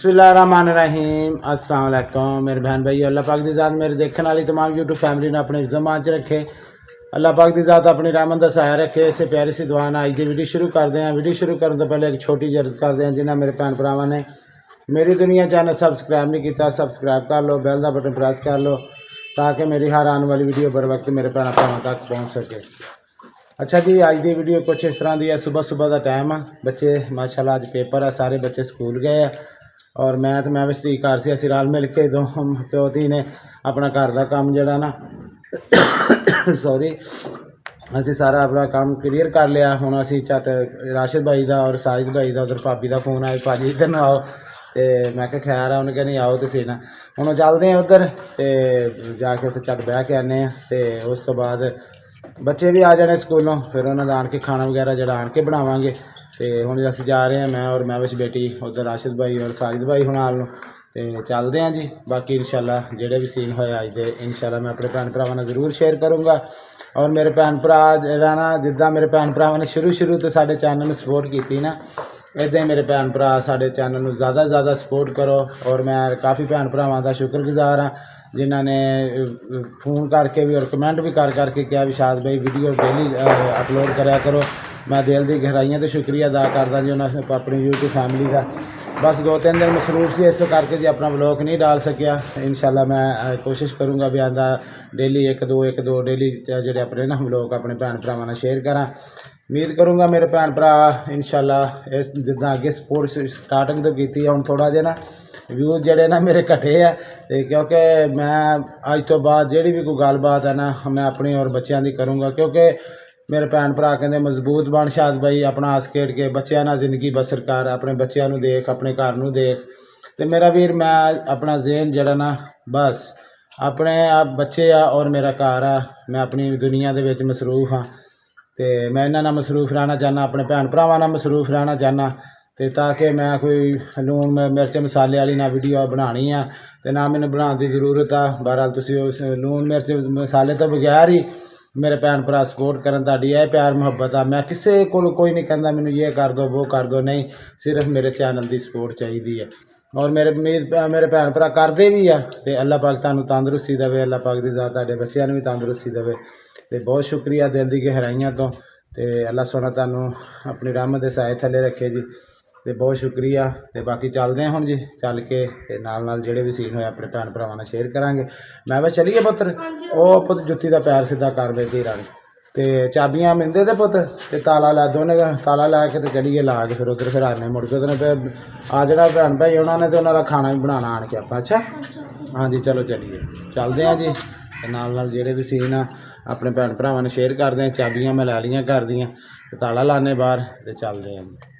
बिस्मिल्लाहिर्रहमानिर्रहीम अस्सलाम वालेकुम मेरे बहन भाई। अल्लाह पाक दी ज़ात मेरे देखने वाली तमाम यूट्यूब फैमिली ने अपने ज़मान च रखे। अल्लाह पाक दी ज़ात अपनी रहमत दा साया रखे। इसे प्यारी सी दुआ नाल अज दी वीडियो शुरू करते हैं। वीडियो शुरू करने तो पहले एक छोटी जी अर्ज़ करते हैं, जिन्हें मेरे भैन भरावां ने मेरी दुनिया चैनल सबसक्राइब नहीं किया सब्सक्राइब कर लो, बैल का बटन प्रेस कर लो ताकि मेरी हर आने वाली वीडियो बर वक्त मेरे भैन भरावां तक पहुँच सके। अच्छा जी, अज की वीडियो कुछ इस तरह की है। सुबह सुबह का टाइम है, बच्चे माशाल्लाह अज पेपर है, सारे बच्चे स्कूल गए हैं और मैं वसदीक घर से असी रल मिल के दो प्यो धी ने अपना घर का काम जड़ा ना सॉरी असी सारा अपना काम क्लीयर कर लिया। हुण असी झट राशिद भाई का और साजिद भाई का उधर भाभी का फोन आया, भाजी इधर न आओ, तो मैं क्या खैर है, उन्हें नहीं आओ तो सी ना। हुण चलते हैं उधर तो जाके उत्थे झट बह के आने, तो उस तो बाद बच्चे भी आ जाने स्कूलों, फिर उन्होंने आन के खाना वगैरह जरा आन के बनावांगे। तो हुण असी जा रहे हैं, मैं और मैं बेटी उधर राशिद भाई और साजिद भाई हुण आल नूं ते चलते हैं जी। बाकी इंशाल्लाह जेडे भी सीन होए अज दे इंशाल्लाह मैं अपने भैन भरावां नाल जरूर शेयर करूँगा। और मेरे भैन भरा जिहड़ा ना जिद्दां मेरे भैन भरावां ने शुरू तो साडे चैनल नूं सपोर्ट कीती ना, इदां ही मेरे भैन भरा साडे चैनल नूं ज़्यादा सपोर्ट करो। और मैं काफ़ी भैन भरावां दा शुक्रगुजार हाँ जिन्हां ने फ़ोन करके भी और कमेंट भी करके कहा भी शाद भाई वीडियो डेली अपलोड कराया करो। मैं दिल की गहराइयां तो शुक्रिया अदा करदा जी उन्होंने अपनी यूट्यूब फैमिली का। बस 2-3 दिन मसरूफ से इस करके जी अपना व्लॉग नहीं डाल सकिया। इंशाल्लाह मैं कोशिश करूँगा भी आंदा डेली एक दो डेली जोड़े अपने ना व्लॉग अपने भैन भरावां नाल शेयर करा। उम्मीद करूँगा मेरे भैन भरा इंशाल्लाह इस जिद्दां अगे सपोर्ट स्टार्टिंग तो की हुण थोड़ा जिहा ना व्यूज़ जड़े ना मेरे घटे है, क्योंकि मैं अज तो बाद जी भी कोई गलबात है ना मैं अपनी और बच्चों की करूँगा, क्योंकि मेरे भैन भरा कहते मजबूत बन शाद भाई, अपना हस खेड के बच्चों नाल जिंदगी बसर कर, अपने बच्चों नूं देख, अपने घर नूं देख। तो मेरा वीर मैं अपना ज़हन जड़ा ना बस अपने आप बच्चे आ और मेरा घर आ, मैं अपनी दुनिया दे विच मसरूफ हाँ। तो मैं इन्हां नाल मसरूफ रहना चाहना, अपने भैन भरावां नाल मसरूफ रहना चाहना, तो ताकि मैं कोई लून मिर्च मसाले वाली ना वीडियो बनानी आ तो ना मैंने बनाने की जरूरत आ। बहरहाल तुसीं उस लून मिर्च मसाले तो बगैर ही मेरे भैन भरा सपोर्ट करन, तुहाडी यह प्यार मुहब्बत आ। मैं किसी को कोई नहीं कहता मैनू ये कर दो वो कर दो, नहीं, सिर्फ मेरे चैनल की सपोर्ट चाहिए है। और मेरे मेरे भैन भरा करते भी आ, तो अल्लाह पाक तुहानू तंदुरुस्ती देवे, अल्लाह पाक की ज़ात तुहाडे बच्चों भी तंदुरुस्ती देवे। तो बहुत शुक्रिया दिल की गहराइयां तो अल्लाह सोना तुहानू अपनी रहमत के साए थले रखे जी। तो बहुत शुक्रिया। तो बाकी चलते हैं हुण जी, चल के ते नाल जेडे भी सीन होए अपने भैन भरावां नाल शेयर करांगे। मैं बस चलीए पुत्र, ओ पुत्र जुत्ती दा पैर सीधा कर बे धीरा ने, ते चाबियां मिलदे ते पुत्र ते ताला लै दोने ताला लै के ते चलीए ला के फिर उधर फिर आने मुड़ के उधर आ जाना भैन भाई उन्होंने तो उन्होंने खाना भी बनाना आन के आप। अच्छा हाँ जी, चलो चलिए चलते हैं जी। ते नाल जेडे भी सीन आ अपने भैन भरावां ने शेयर करते हैं। चाबियां मैं लै लियां घर दियां, ताला लाने बाहर ते चलते हैं जी।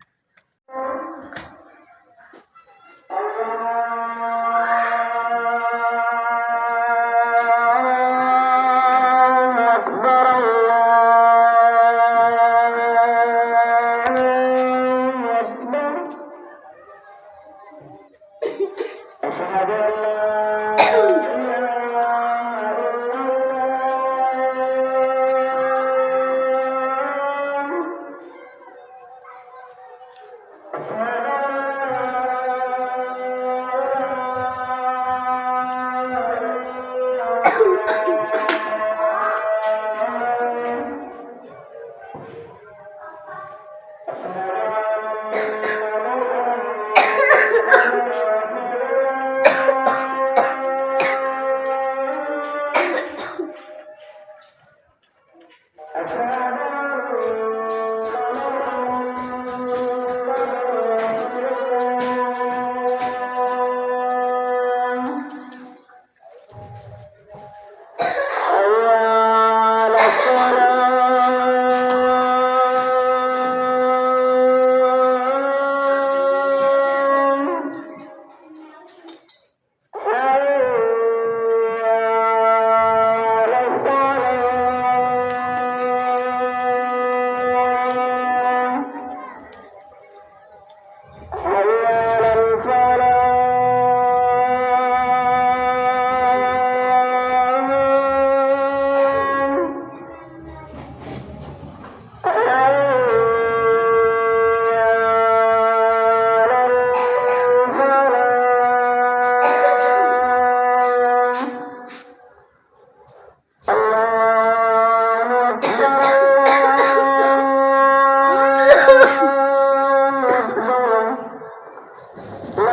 ਅੱਛਾ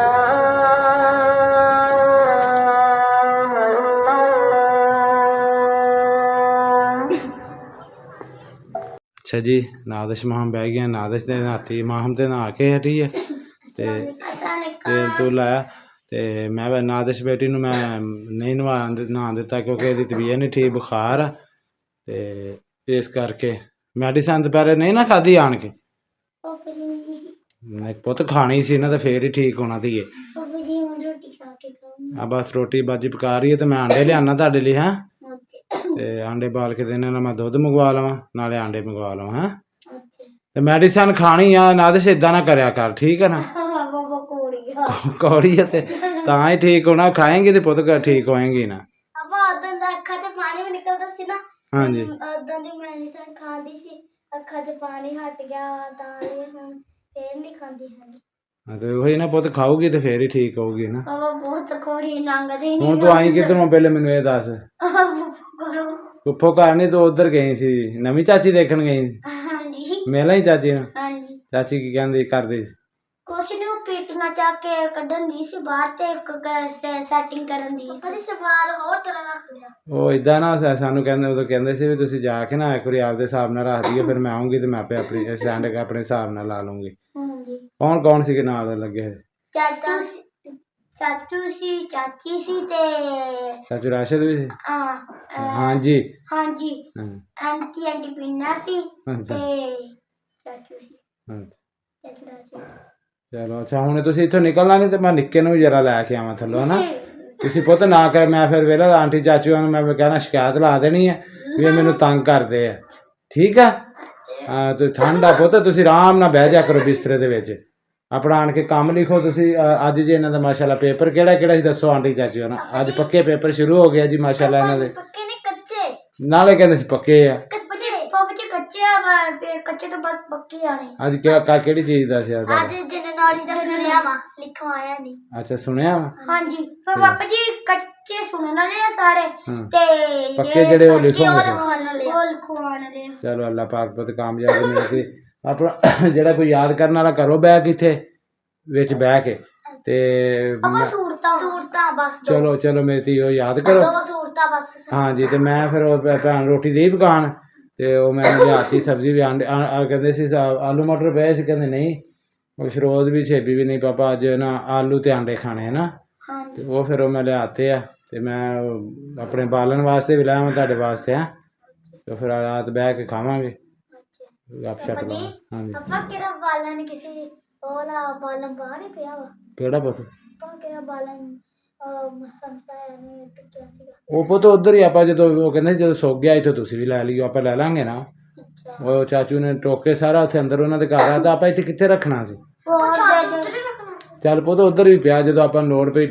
ਜੀ, ਨਾਦਿਸ਼ ਮਾਹਮ ਬਹਿ ਗਿਆ। ਨਾਦਿਸ਼ ਤੇ ਨਹਾਤੀ ਮਾਹਮ ਤੇ ਨਹਾ ਕੇ ਹਟੀ ਹੈ ਤੇ ਤੇਲ ਤੂਲ ਲਾਇਆ। ਤੇ ਮੈਂ ਨਾਦਿਸ਼ ਬੇਟੀ ਨੂੰ ਮੈਂ ਨਹੀਂ ਨਹਾਉਣ ਦਿੱਤਾ ਕਿਉਂਕਿ ਇਹਦੀ ਤਬੀਅਤ ਨਹੀਂ ਠੀਕ, ਬੁਖਾਰ ਆ। ਤੇ ਇਸ ਕਰਕੇ ਮੈਡੀਸਨ ਦੁਪਹਿਰੇ ਨਹੀਂ ਨਾ ਖਾਧੀ ਆਣ ਕੇ। ਮੈਂ ਪੁੱਤ ਖਾਣੀ ਸੀ ਨਾ ਤਾਂ ਫੇਰ ਹੀ ਠੀਕ ਹੋਣਾ ਧੀਏ। ਆ ਬਸ ਰੋਟੀ ਬਾਜੀ ਪਕਾ ਰਹੀ ਹੈ ਤੇ ਮੈਂ ਆਂਡੇ ਲਿਆਣਾ ਤੁਹਾਡੇ ਲਈ। ਹੈਂ ਤੇ ਆਂਡੇ ਬਾਲ ਕੇ ਦੇਣੇ ਨਾਲ ਮੈਂ ਦੁੱਧ ਮੰਗਵਾ ਲਵਾਂ ਨਾਲੇ ਆਂਡੇ ਮੰਗਵਾ ਲਵਾਂ। ਹੈਂ ਤੇ ਮੈਡੀਸਨ ਖਾਣੀ ਆ ਨਾਦਿਸ਼, ਏਦਾਂ ਨਾ ਕਰਿਆ ਕਰ ਠੀਕ ਹੈ ਨਾ। ਕੌੜੀ ਆ ਤੇ ਤਾਂ ਹੀ ਠੀਕ ਹੋਣਾ, ਖਾਏਂਗੀ ਤੇ ਪੁੱਤ ਠੀਕ ਹੋਏਗੀ ਨਾ। ਅੱਖਾਂ 'ਚ ਪਾਣੀ ਵੀ ਨਿਕਲਦਾ ਸੀ ਨਾ। ਹਾਂਜੀ ਉਦੋਂ ਦੀ ਮੈਡੀਸਨ ਖਾਂਦੀ ਸੀ, ਅੱਖਾਂ 'ਚ ਪਾਣੀ ਹਟ ਗਿਆ ਤਾਂ ਹੁਣ ਫੇਰ ਨਹੀਂ ਖਾਂਦੀ ਹੈਗੀ। ਹਾਂ ਤੇ ਉਹੀ ਨਾ ਪੁੱਤ, ਖਾਊਗੀ ਤੇ ਫੇਰ ਹੀ ਠੀਕ ਹੋਊਗੀ ਨਾ। ਬਾਬਾ ਬਹੁਤ ਕੋੜੀ ਲੰਘਦੀ ਨਹੀਂ। ਹੁਣ ਤੂੰ ਆਈ ਕਿੱਧਰੋਂ ਪਹਿਲੇ ਮੈਨੂੰ ਇਹ ਦੱਸ। ਕਰੋ ਫੁੱਫੋ ਘਰ ਨਹੀਂ, ਤੂੰ ਉੱਧਰ ਗਈ ਸੀ ਨਵੀਂ ਚਾਚੀ ਦੇਖਣ ਗਈ ਸੀ। ਹਾਂਜੀ ਮਿਲਾ ਹੀ ਚਾਚੀ ਨੂੰ। ਹਾਂਜੀ ਚਾਚੀ ਕੀ ਕਹਿੰਦੀ ਕਰਦੀ ਸੀ? ਕੁਛ ਨਹੀਂ, ਪੇਟੀਆਂ ਚੱਕ ਕੇ ਕੱਢਣ ਦੀ ਸੀ ਬਾਹਰ ਤੇ ਸੈਟਿੰਗ ਕਰਨ ਦੀ ਸੀ। ਸਵਾਲ ਹੋਰ ਤਰ੍ਹਾਂ ਰੱਖ ਲਿਆ। ਉਹ ਇਦਾਂ ਨਾ ਸਾਨੂੰ ਕਹਿੰਦੇ, ਉਦੋਂ ਕਹਿੰਦੇ ਸੀ ਵੀ ਤੁਸੀਂ ਜਾ ਕੇ ਨਾ ਇੱਕ ਵਾਰੀ ਆਪਦੇ ਹਿਸਾਬ ਨਾਲ ਰੱਖ ਦਿਓ, ਫਿਰ ਮੈਂ ਆਉਂਗੀ ਤੇ ਮੈਂ ਆਪੇ ਆਪਣੀ ਸਟੈਂਡ ਆਪਣੇ ਹਿਸਾਬ ਨਾਲ ਲਾ ਲੂੰਗੀ। ਹਾਂਜੀ ਕੌਣ ਕੌਣ ਸੀਗੇ ਨਾਲ ਲੱਗੇ ਹੋਏ? ਚਾਚੂ ਸੀ, ਚਾਚੀ ਸੀ ਤੇ ਚਾਚੂ ਰਾਸ਼ਦ ਵੀ ਸੀ? ਹਾਂਜੀ ਹਾਂਜੀ ਹਾਂ ਆਂਟੀ ਪੀਨਾ ਸੀ ਅੱਛਾ ਤੇ ਚਾਚੂ ਸੀ, ਹਾਂ। ਚਾਚੂ ਰਾਜੀ। ਚਲੋ ਅੱਛਾ, ਹੁਣ ਤੁਸੀਂ ਇੱਥੋਂ ਨਿਕਲਣਾ ਨਹੀਂ ਤੇ ਮੈਂ ਨਿੱਕੇ ਨੂੰ ਵੀ ਜਰਾ ਲੈ ਕੇ ਆਵਾਂ ਥੱਲੋਂ ਨਾ। ਤੁਸੀਂ ਪੁੱਤ ਨਾ ਕਰ, ਮੈਂ ਫਿਰ ਵੇਲਾ ਆਂਟੀ ਚਾਚੂਆਂ ਨੂੰ ਮੈਂ ਕਹਿਣਾ ਸ਼ਿਕਾਇਤ ਲਾ ਦੇਣੀ ਹੈ ਵੀ ਇਹ ਮੈਨੂੰ ਤੰਗ ਕਰਦੇ ਆ। ਠੀਕ ਆ? ਹਾਂ ਤੇ ਠੰਡ ਆ ਪੁੱਤ, ਤੁਸੀਂ ਆਰਾਮ ਨਾਲ ਬਹਿ ਜਾ ਕਰੋ ਬਿਸਤਰੇ ਦੇ ਵਿੱਚ, ਆਪਣਾ ਆਣ ਕੇ ਕੰਮ ਲਿਖੋ ਤੁਸੀਂ। ਅੱਜ ਜੇ ਇਹਨਾਂ ਦਾ ਮਾਸ਼ਾਅੱਲਾ ਪੇਪਰ ਕਿਹੜਾ ਸੀ ਦੱਸੋ ਆਂਟੀ ਚਾਚੂਆਂ ਨੂੰ? ਅੱਜ ਪੱਕੇ ਪੇਪਰ ਸ਼ੁਰੂ ਹੋ ਗਿਆ ਜੀ ਮਾਸ਼ਾਅੱਲਾ ਇਹਨਾਂ ਦੇ। ਪੱਕੇ ਨਹੀਂ ਕੱਚੇ, ਨਾਲੇ ਕਹਿੰਦੇ ਸੀ ਪੱਕੇ ਆ। ਕੱਚੇ ਆ, ਫਿਰ ਕੱਚੇ ਤੋਂ ਬਾਅਦ ਪੱਕੇ ਆਣੇ। ਅੱਜ ਕਿਹੜੀ ਚੀਜ਼ ਦਾ ਸੀ? ਅੱਜ ਜਨਰਲ ਦਾ ਸੁਣਿਆ ਵਾ, ਲਿਖਵਾਇਆ ਨਹੀਂ। ਅੱਛਾ ਸੁਣਿਆ ਵਾ। ਹਾਂਜੀ ਪਰ ਪਾਪਾ ਜੀ ਕੱਚੇ ਸੁਣਨ ਵਾਲੇ ਆ ਸਾਰੇ ਤੇ ਪੱਕੇ ਜਿਹੜੇ ਉਹ ਲਿਖਵਾਉਣ ਵਾਲੇ। ਚਲੋ ਅੱਲਾਹ ਪਾਕ ਪੁੱਤ ਕਾਮਯਾਬੀ ਮਿਲ ਕੇ ਆਪਣਾ ਜਿਹੜਾ ਕੋਈ ਯਾਦ ਕਰਨ ਵਾਲਾ ਘਰੋਂ ਬਹਿ ਕੇ ਇੱਥੇ ਵਿੱਚ ਬਹਿ ਕੇ ਤੇ ਸੂਰਤਾਂ ਬਸ ਚਲੋ ਚਲੋ ਮੇਰੀ ਧੀ ਉਹ ਯਾਦ ਕਰੋ। ਦੋ ਸੂਰਤਾਂ ਬਸ। ਹਾਂਜੀ ਤੇ ਮੈਂ ਫਿਰ ਉਹ ਭੈਣ ਰੋਟੀ ਦੇ ਪਕਾਉਣ ਤੇ ਉਹ ਮੈਂ ਲਿਆਤੀ ਸਬਜ਼ੀ ਵੀ ਆਂਡੇ ਕਹਿੰਦੇ ਸੀ ਆਲੂ ਮਟਰ ਪਏ ਸੀ, ਕਹਿੰਦੇ ਨਹੀਂ ਉਹ ਸ਼ਰੋਜ਼ ਵੀ ਛੇਬੀ ਵੀ ਨਹੀਂ ਪਾਪਾ ਅੱਜ ਨਾ ਆਲੂ ਤੇ ਆਂਡੇ ਖਾਣੇ ਹੈ ਨਾ। ਤੇ ਉਹ ਫਿਰ ਉਹ ਮੈਂ ਲਿਆਤੇ ਆ ਤੇ ਮੈਂ ਆਪਣੇ ਬਾਲਣ ਵਾਸਤੇ ਵੀ ਲਾਇਆ, ਤੁਹਾਡੇ ਵਾਸਤੇ ਆ ਤੇ ਫਿਰ ਰਾਤ ਬਹਿ ਕੇ ਖਾਵਾਂਗੇ ਗੱਪ ਸ਼ਪ ਲਾ। ਹਾਂਜੀ ਪਾਪਾ ਕਿਹੜਾ ਬਾਲਣ ਕਿਸੇ ਉਹਦਾ ਬਾਲਣ ਬਾਹਰ ਹੀ ਪਿਆ ਵਾ? ਕਿਹੜਾ ਪੁੱਤ? ਪਾਪਾ ਕਿਹੜਾ ਬਾਲਣ ਸਮਸਾਇਆ ਨੇ ਟੁੱਕਿਆ ਸੀਗਾ ਉਹ ਪੁੱਤ ਉੱਧਰ ਹੀ ਆਪਾਂ ਜਦੋਂ ਉਹ ਕਹਿੰਦੇ ਜਦੋਂ ਸੁੱਕ ਗਿਆ ਇੱਥੋਂ ਤੁਸੀਂ ਵੀ ਲੈ ਲਿਓ, ਆਪਾਂ ਲੈ ਲਾਂਗੇ ਨਾ। ਉਹ ਚਾਚੂ ਨੇ ਟੋਕੇ ਸਾਰਾ ਉੱਥੇ ਅੰਦਰ ਉਹਨਾਂ ਦੇ ਘਰ ਆ ਤਾਂ ਆਪਾਂ ਇੱਥੇ ਕਿੱਥੇ ਰੱਖਣਾ ਸੀ? ਚੱਲ ਪੁੱਤ ਉੱਧਰ ਵੀ ਪਿਆ, ਜਦੋਂ ਆਪਾਂ ਲੋੜ ਪਈ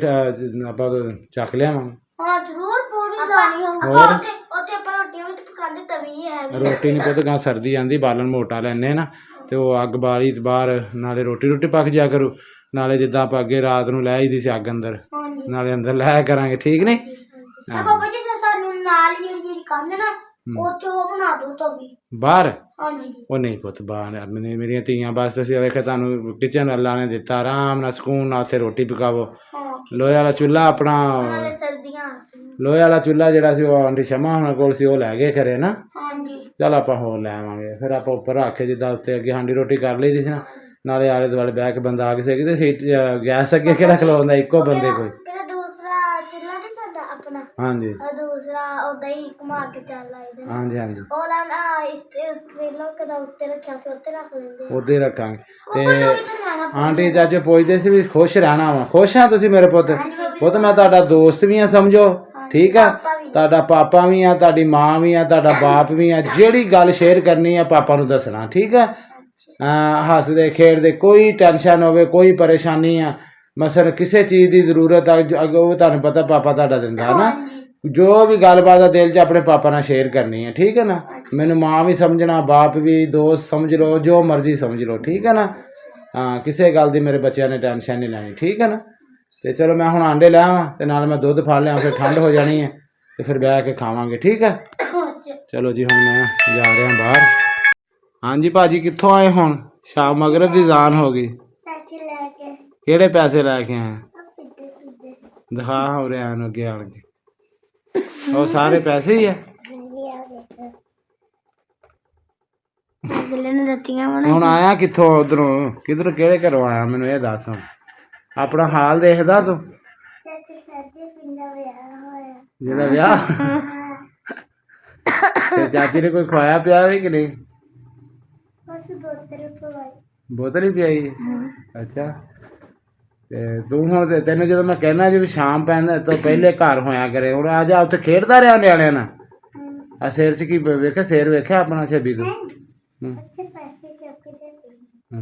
ਆਪਾਂ ਚੱਕ ਲਿਆਵਾਂਗੇ। ਹਾਂ ਜ਼ਰੂਰ ਪੂਰੀ ਲਾਣੀ ਹੋਊਗੀ। ਉੱਥੇ ਆਪਾਂ ਰੋਟੀਆਂ ਵੀ ਪਕਾਉਂਦੇ ਤਵੀ ਹੈ। ਰੋਟੀ ਨਹੀਂ ਪੁੱਤ ਗਾਂ ਸਰਦੀ ਆਂਦੀ, ਬਾਲਣ ਮੋਟਾ ਲੈਣੇ ਨਾ ਤੇ ਉਹ ਅੱਗ ਬਾਲੀ ਬਾਹਰ, ਨਾਲੇ ਰੋਟੀ ਪੱਕ ਜਾ ਕਰੂ, ਨਾਲੇ ਜਿੱਦਾਂ ਆਪਾਂ ਅੱਗੇ ਰਾਤ ਨੂੰ ਲੈ ਆਈਦੀ ਸੀ ਅੱਗ ਅੰਦਰ, ਨਾਲੇ ਅੰਦਰ ਲਾਇਆ ਕਰਾਂਗੇ। ਠੀਕ ਨੇ? ਪਾਪਾ ਜੀ ਸਾਨੂੰ ਨਾਲ ਹੀ ਜਿਹੜੀ ਕੰਧ ਨਾ ਉੱਥੇ ਉਹ ਬਣਾ ਦੋ ਤਵੀ ਬਾਹਰ। ਹਾਂਜੀ ਉਹ ਨਹੀਂ ਪੁੱਤ ਬਾਹਰ ਮੇਰੀਆਂ ਧੀਆਂ ਬਸ ਤੁਸੀਂ ਵੇਖਿਆ ਤੁਹਾਨੂੰ ਕਿਚਨ ਅੱਲਾ ਨੇ ਦਿੱਤਾ, ਆਰਾਮ ਨਾਲ ਸਕੂਨ ਨਾਲ ਉੱਥੇ ਰੋਟੀ ਪਕਾਵੋ। ਲੋਹੇ ਵਾਲਾ ਚੁੱਲ੍ਹਾ ਆਪਣਾ, ਲੋਹੇ ਵਾਲਾ ਚੁੱਲ੍ਹਾ ਜਿਹੜਾ ਸੀ ਉਹ ਆਂਟੀ ਸ਼ਮਾ ਉਹਨਾਂ ਕੋਲ ਸੀ, ਉਹ ਲੈ ਗਏ ਖਰੇ ਨਾ। ਚੱਲ ਆਪਾਂ ਹੋਰ ਲੈ ਆਵਾਂਗੇ। ਫਿਰ ਆਪਾਂ ਉੱਪਰ ਰੱਖ ਕੇ ਜਿੱਦਾਂ ਉੱਤੇ ਅੱਗੇ ਹਾਂਡੀ ਰੋਟੀ ਕਰ ਲਈ ਸੀ ਨਾ, ਨਾਲੇ ਆਲੇ ਦੁਆਲੇ ਬਹਿ ਕੇ ਬੰਦਾ ਆ ਕਿਸੇ ਤੇ ਹੀਟ ਗੈਸ ਅੱਗੇ ਕਿਹੜਾ ਖਲੋਂਦਾ ਇੱਕੋ ਬੰਦੇ ਕੋਈ। ਹਾਂਜੀ ਦੂਸਰਾ ਉਦਾਂ ਹੀ ਘੁਮਾ ਕੇ ਚੱਲ ਆਈਦਾ। ਹਾਂਜੀ ਹਾਂਜੀ ਉਹ ਨਾ ਇਸ ਲੋਕ ਦਾ ਉੱਤੇ ਰੱਖਿਆ ਸੀ, ਉੱਤੇ ਰੱਖ ਲੈਂਦੇ ਉੱਤੇ ਰੱਖਾਂਗੇ। ਤੇ ਆਂਟੀ ਚਾਚੇ ਪੁੱਛਦੇ ਸੀ ਵੀ ਖੁਸ਼ ਰਹਿਣਾ ਵਾ? ਖੁਸ਼ ਆ ਤੁਸੀਂ ਮੇਰੇ ਪੁੱਤ? ਪੁੱਤ ਮੈਂ ਤੁਹਾਡਾ ਦੋਸਤ ਵੀ ਆ ਸਮਝੋ, ਠੀਕ ਆ? ਤੁਹਾਡਾ ਪਾਪਾ ਵੀ ਆ, ਤੁਹਾਡੀ ਮਾਂ ਵੀ ਆ, ਤੁਹਾਡਾ ਬਾਪ ਵੀ ਆ। ਜਿਹੜੀ ਗੱਲ ਸ਼ੇਅਰ ਕਰਨੀ ਆ ਪਾਪਾ ਨੂੰ ਦੱਸਣਾ, ਠੀਕ ਆ? ਹੱਸਦੇ ਖੇਡਦੇ, ਕੋਈ ਟੈਨਸ਼ਨ ਹੋਵੇ, ਕੋਈ ਪਰੇਸ਼ਾਨੀ ਆ, ਮਸਲ ਕਿਸੇ ਚੀਜ਼ ਦੀ ਜ਼ਰੂਰਤ ਆ ਉਹ ਤੁਹਾਨੂੰ ਪਤਾ ਪਾਪਾ ਤੁਹਾਡਾ ਦਿੰਦਾ ਨਾ। ਜੋ ਵੀ ਗੱਲਬਾਤ ਆ ਦਿਲ 'ਚ ਆਪਣੇ ਪਾਪਾ ਨਾਲ ਸ਼ੇਅਰ ਕਰਨੀ ਹੈ, ਠੀਕ ਹੈ ਨਾ? ਮੈਨੂੰ ਮਾਂ ਵੀ ਸਮਝਣਾ, ਬਾਪ ਵੀ, ਦੋਸਤ ਸਮਝ ਲਓ, ਜੋ ਮਰਜ਼ੀ ਸਮਝ ਲਓ, ਠੀਕ ਹੈ ਨਾ? ਹਾਂ ਕਿਸੇ ਗੱਲ ਦੀ ਮੇਰੇ ਬੱਚਿਆਂ ਨੇ ਟੈਨਸ਼ਨ ਨਹੀਂ ਲੈਣੀ, ਠੀਕ ਹੈ ਨਾ? ਤੇ ਚਲੋ ਮੈਂ ਹੁਣ ਆਂਡੇ ਲੈ ਆਵਾਂ ਤੇ ਨਾਲ ਮੈਂ ਦੁੱਧ ਫੜ ਲਿਆ, ਫਿਰ ਠੰਡ ਹੋ ਜਾਣੀ ਹੈ ਤੇ ਫਿਰ ਬਹਿ ਕੇ ਖਾਵਾਂਗੇ, ਠੀਕ ਹੈ? ਚਲੋ ਜੀ ਹੁਣ ਮੈਂ ਜਾ ਰਿਹਾ ਬਾਹਰ। ਹਾਂਜੀ ਭਾਜੀ ਕਿੱਥੋਂ ਆਏ ਹੁਣ? ਸ਼ਾਮ ਮਗਰਬ ਦੀ ਜ਼ਾਨ ਹੋ ਗਈ। ਕਿਹੜੇ ਪੈਸੇ ਲੈ ਕੇ ਆਇਆ? ਦਿਖਾ ਹੋ ਰਿਹਾ ਨੂੰ ਅੱਗੇ ਆਣ ਕੇ। ਉਹ ਸਾਰੇ ਪੈਸੇ ਹੀ ਆ। ਹੁਣ ਆਇਆ ਕਿੱਥੋਂ ਉਧਰੋਂ? ਕਿੱਧਰ ਕਿਹੜੇ ਘਰੋਂ ਆਇਆ ਮੈਨੂੰ ਇਹ ਦੱਸ। ਹੁਣ ਆਪਣਾ ਹਾਲ ਦੇਖਦਾ ਤੂੰ? ਜਿਹਦਾ ਵਿਆਹ ਤੇ ਚਾਚੀ ਨੇ ਕੋਈ ਖਵਾਇਆ ਪਿਆ ਵੀ ਕਿ ਨਹੀਂ? ਬੋਤਲ ਹੀ ਪਿਆਈ ਹੈ? ਅੱਛਾ। ਤੇ ਤੂੰ ਹੁਣ ਤੈਨੂੰ ਜਦੋਂ ਮੈਂ ਕਹਿਣਾ ਜੀ ਵੀ ਸ਼ਾਮ ਪੈਣ ਤੋਂ ਪਹਿਲੇ ਘਰ ਹੋਇਆ ਕਰੇ, ਹੁਣ ਆ ਜਾ ਉੱਥੇ ਖੇਡਦਾ ਰਿਹਾ ਨਿਆਣਿਆਂ ਨਾਲ। ਆ ਸਿਰ 'ਚ ਕੀ ਵੇਖਿਆ? ਸਿਰ ਵੇਖਿਆ ਆਪਣਾ ਛੱਬੀ ਤੋਂ?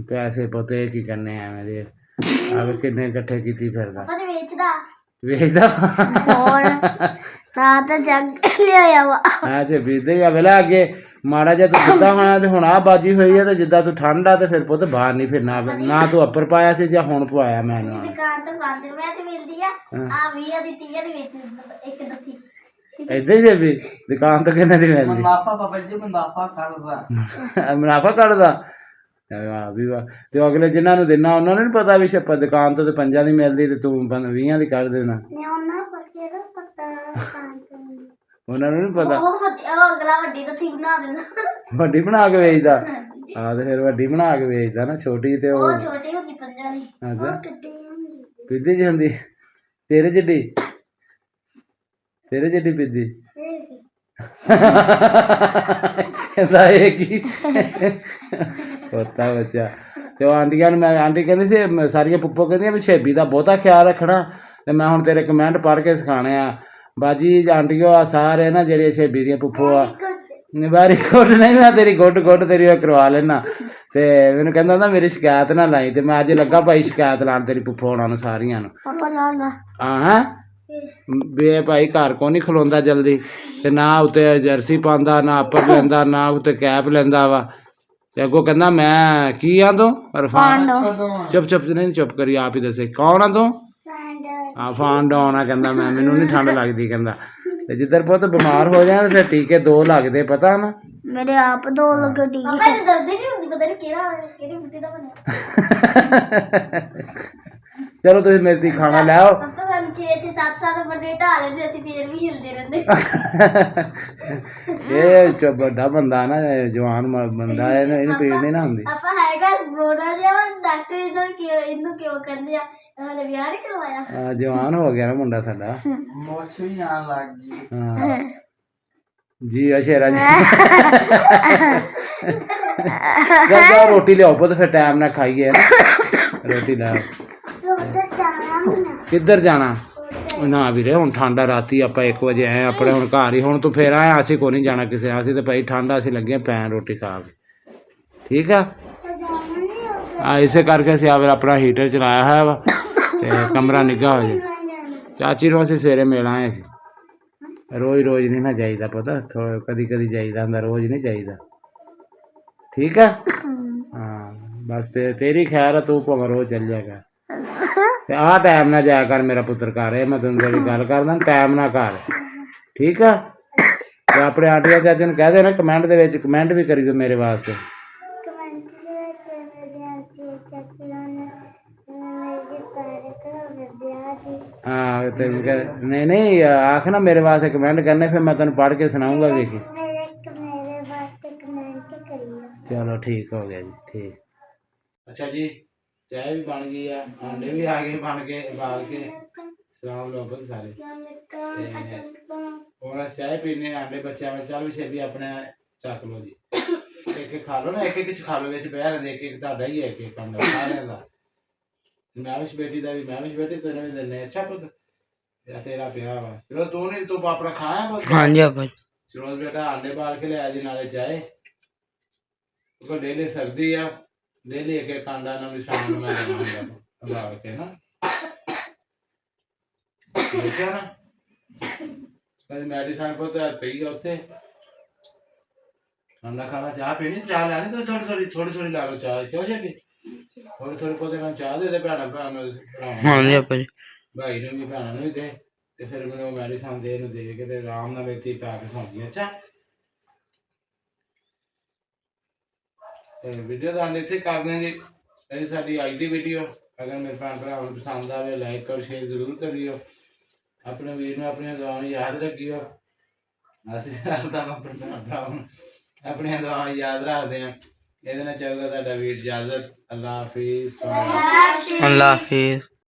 ਪੈਸੇ ਪੁੱਤੇ ਕੀ ਕਰਨੇ ਐਵੇਂ ਦੇ? ਆ ਕਿੰਨੇ ਇਕੱਠੇ ਕੀਤੀ ਫਿਰਦਾ? ਵੇਚਦਾ ਅੱਛਾ ਵੇਚਦੇ ਆ। ਵੇਲਾ ਅੱਗੇ ਮਾੜਾ ਜਿਹਾ ਤੂੰ ਸਿੱਧਾ ਹੋਣਾ ਤੇ ਹੁਣ ਆ ਬਾਜੀ ਹੋਈ ਆ ਤੇ ਜਿੱਦਾਂ ਤੂੰ ਠੰਡ ਆ ਤੇ ਫਿਰ ਪੁੱਤ ਬਾਹਰ ਨਹੀਂ ਫਿਰਨਾ। ਨਾ ਤੂੰ ਅੱਪਰ ਪਾਇਆ ਸੀ ਜਾਂ ਹੁਣ ਪਵਾਇਆ ਮੈਨੂੰ? ਏਦਾਂ ਹੀ ਵੀ ਦੁਕਾਨ ਤੋਂ ਕਿੰਨੇ ਦੀ ਮਿਲਦੀ? ਮੁਨਾਫਾ ਕੱਢਦਾ ਵਾਹ ਵੀ ਵਾਹ। ਤੇ ਅਗਲੇ ਜਿਨ੍ਹਾਂ ਨੂੰ ਦੇਣਾ ਉਹਨਾਂ ਨੂੰ ਨੀ ਪਤਾ ਵੀ ਛੱਪਾ ਦੁਕਾਨ ਤੋਂ ਤੇ 5 ਦੀ ਮਿਲਦੀ ਤੇ ਤੂੰ 20 ਦੀ ਕੱਢ ਦੇਣਾ? ਉਹਨਾਂ ਨੂੰ ਨੀ ਪਤਾ। ਵੱਡੀ ਬਣਾ ਕੇ ਵੇਚਦਾ? ਹਾਂ ਤੇ ਫਿਰ ਵੱਡੀ ਬਣਾ ਕੇ ਵੇਚਦਾ ਨਾ, ਛੋਟੀ ਤੇ ਉਹ ਛੋਟੀ ਹੁੰਦੀ 5 ਦੀ। ਅੱਛਾ ਪਿੱਦੀ ਜੀ ਹੁੰਦੀ ਤੇਰੇ ਜਿੱਡੀ? ਤੇਰੇ ਜਿੱਡੀ ਪਿੱਦੀ? ਕਹਿੰਦਾ ਇਹ ਕੀ ਹੋਤਾ ਬੱਚਾ। ਤੇ ਉਹ ਆਂਟੀਆਂ ਨੂੰ ਮੈਂ ਆਂਟੀ ਕਹਿੰਦੀ ਸੀ ਸਾਰੀਆਂ ਪੁੱਪੋ ਕਹਿੰਦੀਆਂ ਵੀ ਛੇਬੀ ਦਾ ਬਹੁਤਾ ਖਿਆਲ ਰੱਖਣਾ। ਤੇ ਮੈਂ ਹੁਣ ਤੇਰੇ ਕਮੈਂਟ ਪੜ੍ਹ ਕੇ ਸਿਖਾਣੇ ਆ ਬਾਜੀ ਆਂਟੀਓ। ਆ ਸਾਰੇ ਨਾ ਜਿਹੜੇ ਛੇਬੀ ਦੀਆਂ ਪੁੱਪੋ ਆ ਵੈਰੀ ਗੁੱਡ। ਨਹੀਂ ਮੈਂ ਤੇਰੀ ਗੁੱਡ ਤੇਰੀ ਉਹ ਕਰਵਾ ਲੈਣਾ। ਤੇ ਮੈਨੂੰ ਕਹਿੰਦਾ ਹੁੰਦਾ ਮੇਰੀ ਸ਼ਿਕਾਇਤ ਨਾ ਲਾਈ। ਤੇ ਮੈਂ ਅੱਜ ਲੱਗਾ ਭਾਈ ਸ਼ਿਕਾਇਤ ਲਾਉਣ ਤੇਰੀ ਪੁੱਪੋ ਹੋਣਾ ਨੂੰ ਸਾਰੀਆਂ ਨੂੰ। ਹਾਂ ਵੀ ਭਾਈ ਘਰ ਕੋ ਨਹੀਂ ਖਲੋਂਦਾ ਜਲਦੀ ਤੇ ਨਾ ਉੱਤੇ ਜਰਸੀ ਪਾਉਂਦਾ, ਨਾ ਅੱਪਰ ਲੈਂਦਾ, ਨਾ ਉੱਤੇ ਕੈਪ ਲੈਂਦਾ ਵਾ। ਤੇ ਅੱਗੋਂ ਕਹਿੰਦਾ ਮੈਂ ਕੀ ਆ ਤੂੰ? ਇਰਫਾਨ। ਚੁੱਪ ਨਹੀਂ ਚੁੱਪ ਕਰੀ ਆਪ ਹੀ ਦੱਸੇ ਕੌਣ ਆ ਤੂੰ? ਹਾਂ ਫਾਨ ਡਾਉਨ ਆ। ਕਹਿੰਦਾ ਮੈਨੂੰ ਨਹੀਂ ਠੰਡ ਲੱਗਦੀ। ਕਹਿੰਦਾ ਤੇ ਜਿੱਧਰ ਪੁੱਤ ਬਿਮਾਰ ਹੋ ਜਾਏ ਫਿਰ ਟੀਕੇ 2 ਲੱਗਦੇ ਪਤਾ ਨਾ? ਮੇਰੇ ਆਪ 2 ਲੱਗੇ ਟੀਕੇ। ਚਲੋ ਤੁਸੀਂ ਮੇਰੇ ਤੇ ਖਾਣਾ ਲੈ ਆਓ। ਇਹ ਵੱਡਾ ਬੰਦਾ ਨਾ ਜਵਾਨ ਬੰਦਾ ਇਹਨੂੰ ਪੀੜ ਨਹੀਂ ਨਾ ਹੁੰਦੀ। ਜਵਾਨ ਹੋ ਗਿਆ ਨਾ ਮੁੰਡਾ ਸਾਡਾ। ਜੀ ਸ਼ੇਰਾ ਜੀ ਰੋਟੀ ਲਿਆਓ ਪੁੱਤ ਫਿਰ ਟਾਈਮ ਨਾਲ ਖਾਈਏ ਨਾ। ਰੋਟੀ ਲੈ ਕਿੱਧਰ ਜਾਣਾ? ਨਾ ਵੀਰੇ ਹੁਣ ਠੰਡਾ ਰਾਤੀ ਆਪਾਂ 1 ਵਜੇ ਆਏ ਆਪਣੇ ਹੁਣ ਘਰ ਹੀ। ਹੁਣ ਤੂੰ ਫੇਰ ਆਇਆ ਅਸੀਂ ਕੋਈ ਨਹੀਂ ਜਾਣਾ ਕਿਸੇ। ਅਸੀਂ ਤਾਂ ਭਾਈ ਠੰਡਾ ਅਸੀਂ ਲੱਗੇ ਪੈਣ ਰੋਟੀ ਖਾ ਕੇ। ਠੀਕ ਆ ਇਸੇ ਕਰਕੇ ਅਸੀਂ ਫਿਰ ਆਪਣਾ ਹੀਟਰ ਚਲਾਇਆ ਹੋਇਆ ਵਾ ਤੇ ਕਮਰਾ ਨਿੱਘਾ ਹੋ ਜਾਏ। ਚਾਚੀ ਨੂੰ ਅਸੀਂ ਸਵੇਰੇ ਮਿਲ ਆਏ ਸੀ। ਰੋਜ਼ ਨਹੀਂ ਨਾ ਜਾਈਦਾ ਪਤਾ, ਕਦੀ ਜਾਈਦਾ ਹੁੰਦਾ, ਰੋਜ਼ ਨਹੀਂ ਜਾਈਦਾ। ਠੀਕ ਆ ਹਾਂ ਬਸ ਤੇਰੀ ਖੈਰ ਆ। ਤੂੰ ਭਾਵੇਂ ਰੋਜ਼ ਚੱਲ ਜਾਇਆ ਕਰ ਤੇ ਆਹ ਟਾਈਮ ਨਾਲ ਜਾਇਆ ਕਰ ਮੇਰਾ ਪੁੱਤਰ ਘਰ। ਇਹ ਮੈਂ ਤੈਨੂੰ ਜਿਹੜੀ ਗੱਲ ਕਰਦਾ ਟਾਈਮ ਨਾਲ ਕਰ। ਠੀਕ ਆ ਤੇ ਆਪਣੇ ਆਂਟੀਆਂ ਚਾਚੇ ਨੂੰ ਕਹਿ ਦੇਣਾ ਕਮੈਂਟ ਦੇ ਵਿੱਚ ਕਮੈਂਟ ਵੀ ਕਰਿਓ ਮੇਰੇ ਵਾਸਤੇ। ਹਾਂ ਤੇ ਨਹੀਂ ਆਖ ਨਾ ਮੇਰੇ ਵਾਸਤੇ ਕਮੈਂਟ ਕਰਨੇ ਫਿਰ ਮੈਂ ਤੈਨੂੰ ਪੜ੍ਹ ਕੇ ਸੁਣਾਊਂਗਾ। ਵੇਖੀ ਚਲੋ ਠੀਕ ਹੋ ਗਿਆ ਜੀ। ਠੀਕ ਅੱਛਾ ਜੀ ਚਾਹ ਵੀ ਬਣ ਗਈ ਆ, ਆਂਡੇ ਵੀ ਆ ਗਏ ਬਣ ਕੇ ਉਬਾਲ ਕੇ। ਸਲਾਮ ਲੋਕ ਸਾਰੇ ਹੁਣ ਚਾਹ ਪੀਣੇ ਆਂਡੇ ਬੱਚਿਆਂ ਵਿੱਚ। ਚੱਲ ਵੀ ਆਪਣੇ ਚੱਕ ਲਓ ਜੀ। ਇੱਕ ਖਾ ਲਓ ਨਾ, ਇੱਕ ਚ ਖਾ ਲਓ ਵਿੱਚ ਬਹਿ ਰਹੇ। ਇੱਕ ਤੁਹਾਡਾ ਹੀ ਹੈ ਇੱਕ ਆਂਡਾ ਸਾਰਿਆਂ ਦਾ। ਮਹਿਵਿਸ਼ ਬੇਟੀ ਦਾ ਵੀ ਮਹਿਵਿਸ਼ ਬੇਟੀ ਤੈਨੂੰ ਵੀ ਦਿੰਦੇ। ਅੱਛਾ ਪੁੱਤ ਤੇਰਾ ਪਿਆ ਵਾ। ਚਲੋ ਤੂੰ ਨਹੀਂ ਤੂੰ ਆਪਣਾ ਖਾਇਆ ਪੁੱਤ? ਹਾਂਜੀ ਆਪਾਂ। ਚਲੋ ਬੇਟਾ ਆਂਡੇ ਬਾਲ ਕੇ ਲਿਆ ਜੀ ਨਾਲੇ ਚਾਹੇ ਕੋ ਡੇਲੀ ਸਰਦੀ ਆ। ਡੇਲੀ ਇੱਕ ਆਂਡਾ ਨਾਲ ਵੀ ਸ਼ਾਮ ਨੂੰ ਮੈਂ ਦੇਣਾ ਬਾਲ ਕੇ ਨਾ। ਦੇਖਿਆ ਨਾ ਕਦੇ ਮੈਡੀਸਨ ਪੁੱਤ ਪਈ ਆ ਉੱਥੇ। ਠੰਡਾ ਖਾਣਾ ਚਾਹ ਪੀਣੀ? ਚਾਹ ਲੈਣੀ ਤੂੰ ਥੋੜੀ ਲਾ ਲਓ ਚਾਹ। ਕਿਉਂ ਜੀ ਥੋੜੀ ਪੋਦੇ ਨਾਲ ਚਾਹ ਦੇ ਭੈਣਾਂ ਹਾਂਜੀ ਆਪਾਂ ਜੀ। ਭਾਈ ਨੂੰ ਵੀ ਭੈਣਾਂ ਨੂੰ ਵੀ ਦੇ ਤੇ ਫਿਰ ਮੈਨੂੰ ਮੈਡੀਸਨ ਦੇ ਨੂੰ ਦੇ ਕੇ ਤੇ ਆਰਾਮ ਨਾਲ ਵੇਤੀ ਪਾ ਕੇ ਸੌਂ ਗਈ। ਅੱਛਾ ਤੇ ਵੀਡੀਓ ਦਾ ਇੱਥੇ ਕਰਦੇ ਹਾਂ ਜੀ। ਇਹ ਸਾਡੀ ਅੱਜ ਦੀ ਵੀਡੀਓ। ਅਗਰ ਮੇਰੇ ਭੈਣ ਭਰਾਵਾਂ ਨੂੰ ਪਸੰਦ ਆਵੇ ਲਾਈਕ ਔਰ ਸ਼ੇਅਰ ਜ਼ਰੂਰ ਕਰਿਓ। ਆਪਣੇ ਵੀਰ ਨੂੰ ਆਪਣੀਆਂ ਦੁਆਵਾਂ ਯਾਦ ਰੱਖਿਓ। ਅਸੀਂ ਤਾਂ ਆਪਣੇ ਭੈਣ ਭਰਾਵਾਂ ਨੂੰ ਆਪਣੀਆਂ ਦੁਆਵਾਂ ਯਾਦ ਰੱਖਦੇ ਹਾਂ। ਇਹਦੇ ਨਾਲ ਚਾਹੂਗਾ ਤੁਹਾਡਾ ਵੀਰ ਇਜਾਜ਼ਤ। ਅੱਲਾ ਹਾਫਿਜ਼। ਅੱਲਾ ਹਾਫਿਜ਼।